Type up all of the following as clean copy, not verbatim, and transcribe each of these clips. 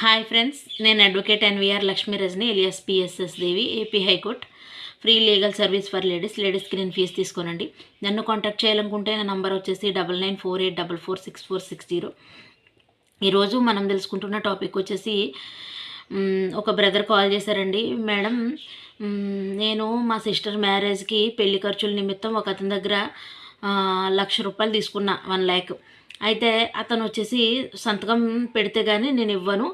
Hi friends, నేను advocate NVR Lakshmi Rajani alias PSS Devi, AP high court. Free legal service for లేడీస్కి నేను fee తీసుకోనండి. నన్ను contact చేయాలనుకుంటే నా నంబర్ వచ్చేసి 9948446460. ఈరోజు మనం తెలుసుకుంటున్న టాపిక్ వచ్చేసి ఒక బ్రదర్ కాల్ చేశారండి. మేడం, నేను మా సిస్టర్ మ్యారేజ్కి పెళ్లి ఖర్చుల నిమిత్తం ఒక అతని దగ్గర ₹1,00,000 తీసుకున్నా, 1,00,000. అయితే అతను వచ్చేసి సంతకం పెడితే కానీ నేను ఇవ్వను,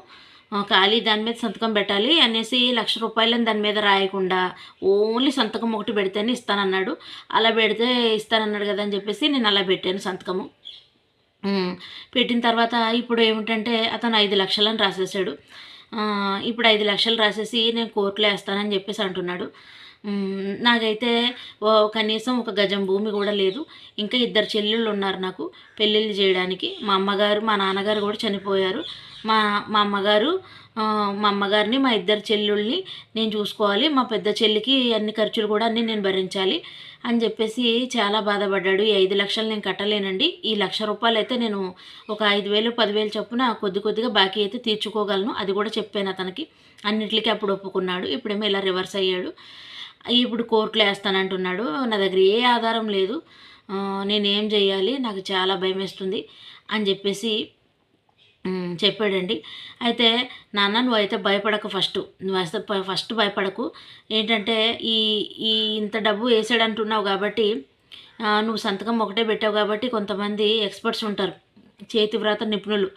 ఖాళీ దాని మీద సంతకం పెట్టాలి అనేసి ₹1,00,000 దాని మీద రాయకుండా ఓన్లీ సంతకం ఒకటి పెడితేనే ఇస్తానన్నాడు. అలా పెడితే ఇస్తానన్నాడు కదా అని చెప్పేసి నేను అలా పెట్టాను సంతకము. పెట్టిన తర్వాత ఇప్పుడు ఏమిటంటే అతను 5,00,000 అని రాసేసాడు. ఇప్పుడు 5,00,000 రాసేసి నేను కోర్టులో వేస్తానని చెప్పేసి అంటున్నాడు. నాకైతే కనీసం ఒక గజం భూమి కూడా లేదు. ఇంకా 2 చెల్లెళ్ళు ఉన్నారు నాకు పెళ్ళిళ్ళు చేయడానికి. మా అమ్మగారు మా నాన్నగారు కూడా చనిపోయారు. మా మా అమ్మగారు మా అమ్మగారిని మా 2 చెల్లుల్ని నేను చూసుకోవాలి. మా పెద్ద చెల్లికి అన్ని ఖర్చులు కూడా అన్నీ నేను భరించాలి అని చెప్పేసి చాలా బాధపడ్డాడు. ఈ 5,00,000 నేను కట్టలేనండి. ఈ ₹1,00,000 అయితే నేను ఒక 5,000 10,000 చొప్పున కొద్దిగా బాకీ అయితే తీర్చుకోగలను, అది కూడా చెప్పాను అతనికి. అన్నింటికి అప్పుడు ఒప్పుకున్నాడు. ఇప్పుడేమో ఇలా రివర్స్ అయ్యాడు. ఇప్పుడు కోర్టులో వేస్తానంటున్నాడు. నా దగ్గర ఏ ఆధారం లేదు, నేనేం చేయాలి, నాకు చాలా భయం వేస్తుంది అని చెప్పేసి చెప్పాడండి. అయితే నాన్న, నువ్వైతే భయపడకు, ఫస్ట్ భయపడకు. ఏంటంటే ఈ ఈ ఇంత డబ్బు వేసాడంటున్నావు కాబట్టి, నువ్వు సంతకం ఒకటే పెట్టావు కాబట్టి కొంతమంది ఎక్స్పర్ట్స్ ఉంటారు, చేతివ్రాత నిపుణులు.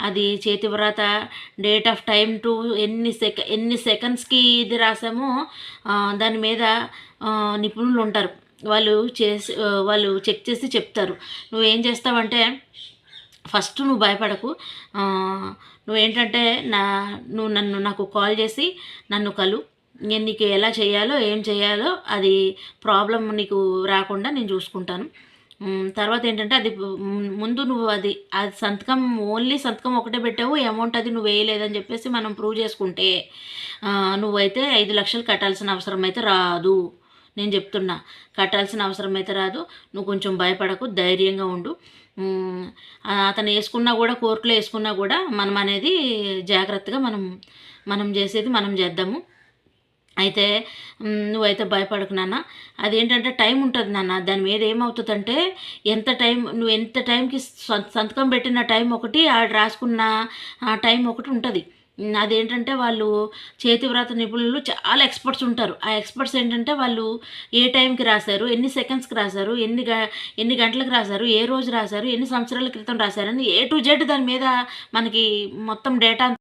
అది చేతివ్రాత, డేట్ ఆఫ్ టైం టు ఎన్ని సెకండ్స్కి ఇది రాసామో దాని మీద నిపుణులు ఉంటారు. వాళ్ళు చెక్ చేసి చెప్తారు. నువ్వేం చేస్తావంటే ఫస్ట్ నువ్వు భయపడకు. నువ్వేంటంటే నాకు కాల్ చేసి నన్ను కలు. నేను నీకు ఎలా చేయాలో ఏం చేయాలో అది ప్రాబ్లం నీకు రాకుండా నేను చూసుకుంటాను. తర్వాత ఏంటంటే అది ముందు నువ్వు అది సంతకం ఓన్లీ సంతకం ఒకటే పెట్టావు, అమౌంట్ అది నువ్వు వేయలేదని చెప్పేసి మనం ప్రూవ్ చేసుకుంటే నువ్వైతే 5,00,000 కట్టాల్సిన అవసరం అయితే రాదు. నేను చెప్తున్నా, కట్టాల్సిన అవసరం అయితే రాదు. నువ్వు కొంచెం భయపడకు, ధైర్యంగా ఉండు. అతను వేసుకున్నా కూడా, కోర్టులో వేసుకున్నా కూడా మనం అనేది జాగ్రత్తగా మనం చేసేది మనం చేద్దాము. అయితే నువ్వైతే భయపడకు నాన్న. అదేంటంటే టైం ఉంటుంది నాన్న, దాని మీద ఏమవుతుందంటే నువ్వు ఎంత టైంకి సంతకం పెట్టిన టైం ఒకటి, ఆడ రాసుకున్న టైం ఒకటి ఉంటుంది. అదేంటంటే వాళ్ళు చేతివ్రాత నిపుణులు చాలా ఎక్స్పర్ట్స్ ఉంటారు. ఆ ఎక్స్పర్ట్స్ ఏంటంటే వాళ్ళు ఏ టైంకి రాశారు, ఎన్ని సెకండ్స్కి రాశారు, ఎన్ని గంటలకు రాశారు, ఏ రోజు రాశారు, ఎన్ని సంవత్సరాల క్రితం రాశారని A to Z దాని మీద మనకి మొత్తం డేటా